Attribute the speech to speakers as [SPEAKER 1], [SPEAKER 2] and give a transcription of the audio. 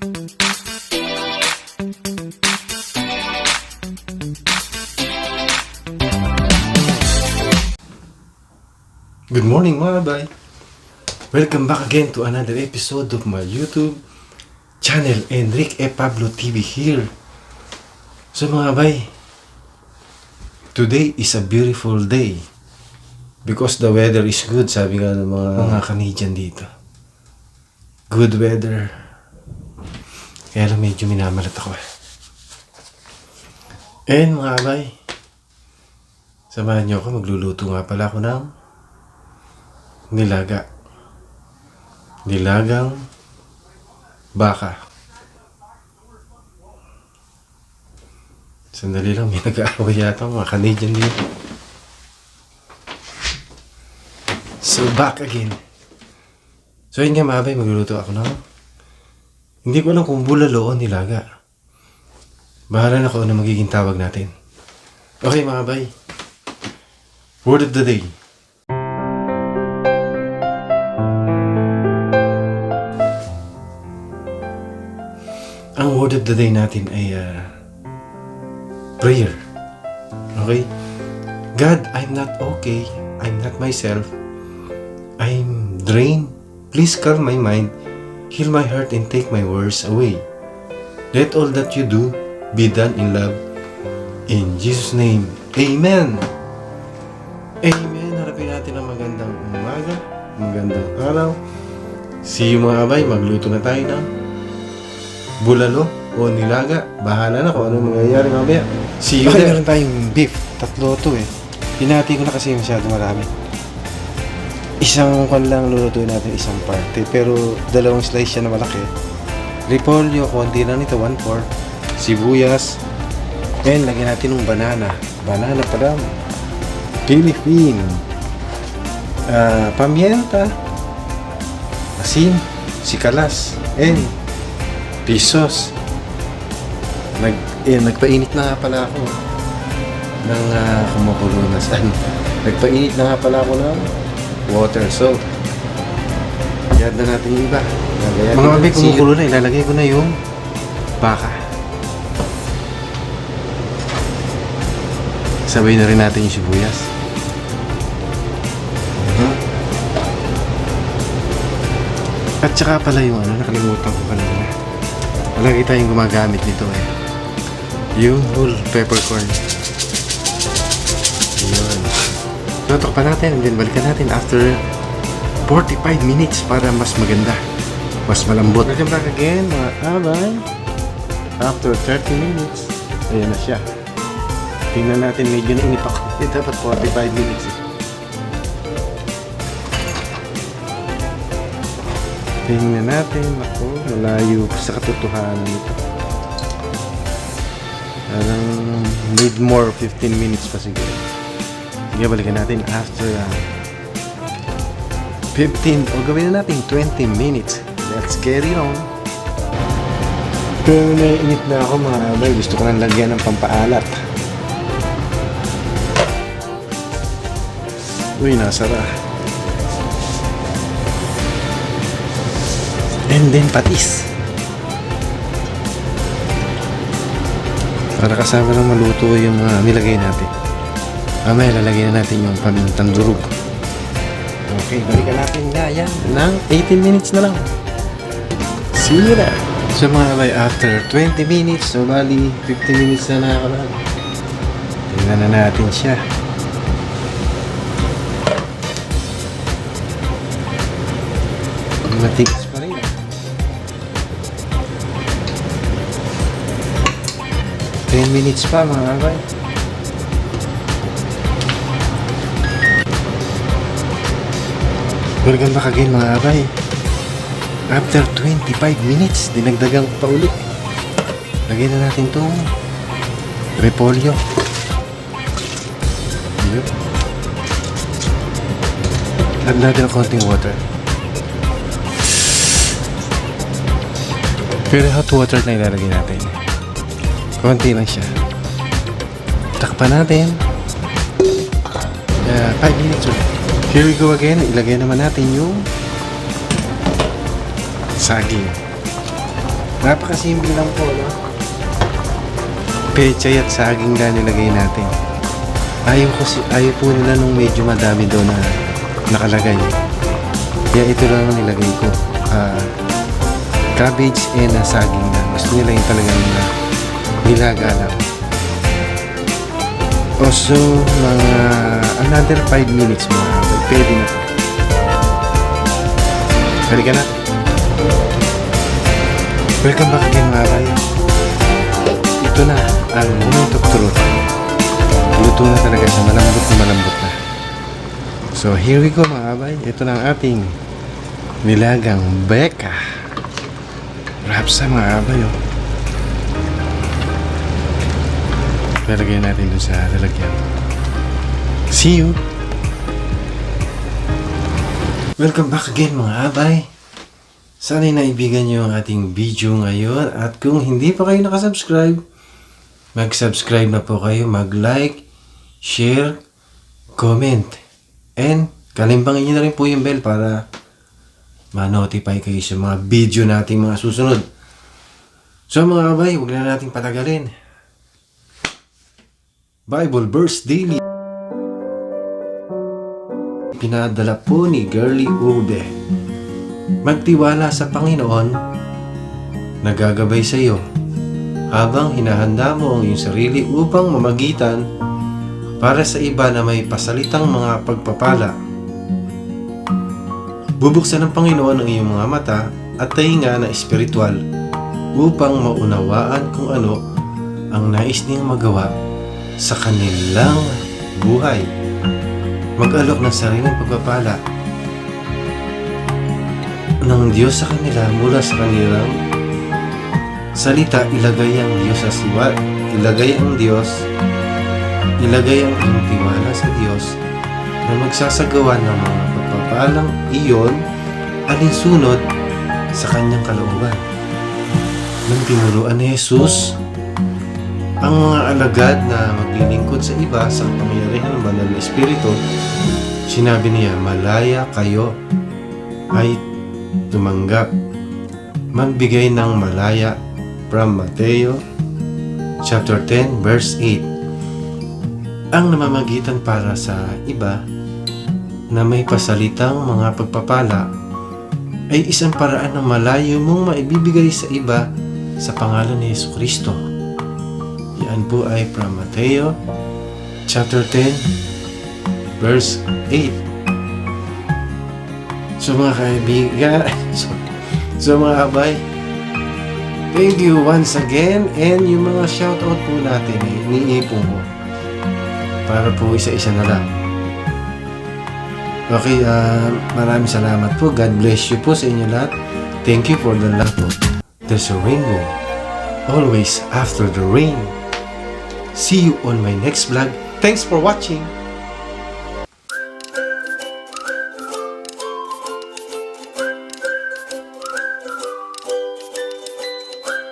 [SPEAKER 1] Good morning mga bay! Welcome back again to another episode of my YouTube channel, Enric E. Pablo TV here. So mga bay, today is a beautiful day because the weather is good, sabi nga ng mga Canadian dito. Good weather. Kaya lang medyo minamalat ako eh. And mga bay, samahan niyo ako, magluluto nga pala ako ng nilagang baka. Sandali lang, may nag-aaway yata mga Canadian dito. So back again. So yun nga mga bay, magluluto ako ng, hindi ko alam kung bulalo o nilaga. Bahala na kung ano magiging tawag natin. Okay mga bay, word of the day. Ang word of the day natin ay prayer. Okay? God, I'm not okay. I'm not myself. I'm drained. Please calm my mind, heal my heart, and take my worries away. Let all that you do be done in love. In Jesus' name, Amen. Amen. Harapin natin ang magandang umaga, magandang araw. See you mga abay. Magluto na tayo ng bulalo o nilaga. Bahala na kung ano mangyayari mamaya. See you there. Meron tayong beef. Tatlo to eh. Pinati ko na kasi masyado marami. Isang kwan lang lulutuin natin, isang parte. Pero dalawang slice siya na malaki. Repolyo, konti lang nito, 1/4. Sibuyas. And lagyan natin ng banana. Banana pa lang. Philippine. Pamienta. Asin. Sikalas. And pisos. Nagpainit na nga pala ako ng kumukulo na saan. Nagpainit na nga pala ako ng water. So, yan na natin yung iba. Mga mabi, kumukulo na. Ilalagay ko na yung baka. Sabay na rin natin yung sibuyas. At saka pala yung nakalimutan ko pala na. Lagi tayong gumagamit nito eh. Yung whole peppercorn. Yun. Tutok pa natin and then balikan natin after 45 minutes para mas maganda. Mas malambot. Welcome back again mga abay. After 30 minutes. Ayan na siya. Tingnan natin, medyo nainip ako. Dapat 45 minutes eh. Tingnan natin, ako, malayo sa katotohanan nito. Parang need more 15 minutes pa siguro. Sige, balikan natin after 15 o gawin na natin 20 minutes. Let's get it on. Pero naiinit na ako mga abay. Gusto ko nang lagyan ng pampaalat. Uy, nasara. And then patis. Para kasama lang maluto yung nilagay natin. Mamaya lalagay na natin yung pamintang durog. Okay, balikan natin nga yan ng 18 minutes na lang. See you there. So mga abay, after 20 minutes, so bali 15 minutes na nakakalag. Tingnan na natin siya. Matigas pa rin. 10 minutes pa mga abay. Welcome back again mga abay. After 25 minutes, dinagdagan ko pa ulit. Lagyan na natin itong repolyo. Add natin ang konting water. Pero hot water na ilalagay natin. Konti lang siya. Takpan natin. 5 minutes ulit. Here we go again. Ilagay naman natin yung saging. Napakasimple lang po, no? Pechay at saging na nilagay natin. Ayaw po nila nung medyo madami doon na nakalagay. Kaya ito lang ang nilagay ko. Cabbage and saging na. Gusto nila yung talagang nilaga lang. Also, mga another 5 minutes mga abay. Pwede na. Halika na. Welcome back again mga abay. Ito na ang moment of truth. Luto na talaga siya. Malambot na. So, here we go mga abay. Ito na ang ating nilagang beka. Rapsa mga abay, oh. Lalagay natin dun sa lalagyan. See you! Welcome back again mga abay. Sana'y naibigan nyo ang ating video ngayon. At kung hindi pa kayo nakasubscribe, mag-subscribe na po kayo, mag-like, share, comment, and kalimbangin nyo na rin po yung bell para ma-notify kayo sa mga video nating mga susunod. So mga abay, huwag na nating patagalin. Bible Verse Daily. Pinadala po ni Girly Urde. Magtiwala sa Panginoon, nagagabay sa iyo habang hinahanda mo ang iyong sarili upang mamagitan para sa iba na may pasalitang mga pagpapala. Bubuksan ng Panginoon ang iyong mga mata at tainga na espiritual upang maunawaan kung ano ang nais niyang magawa sa kanilang buhay. Mag-alok ng sariling pagpapala ng Diyos sa kanila mula sa kanilang salita. Ilagay ang Diyos sa siwa. Ilagay ang iyong tiwala sa Diyos na magsasagawa ng mga pagpapalang iyon alinsunod sa kanyang kalooban. Nang tinuruan ni Jesus ang mga alagad na maglilingkod sa iba sa pangyarihan ng Banal na Espiritu, sinabi niya, malaya kayo ay tumanggap. Magbigay ng malaya, from Mateo chapter 10 verse 8. Ang namamagitan para sa iba na may pasalitang mga pagpapala ay isang paraan na malayo mong maibibigay sa iba sa pangalan ni Jesucristo. Yan po ay from Mateo chapter 10 verse 8. So mga kaibigan, so mga abay, thank you once again, and yung mga shoutout po natin ay iniipon ko para po isa-isa na lang. Okay, maraming salamat po. God bless you po sa inyo lahat. Thank you for the love po. There's a rainbow always after the rain. See you on my next vlog. Thanks for watching.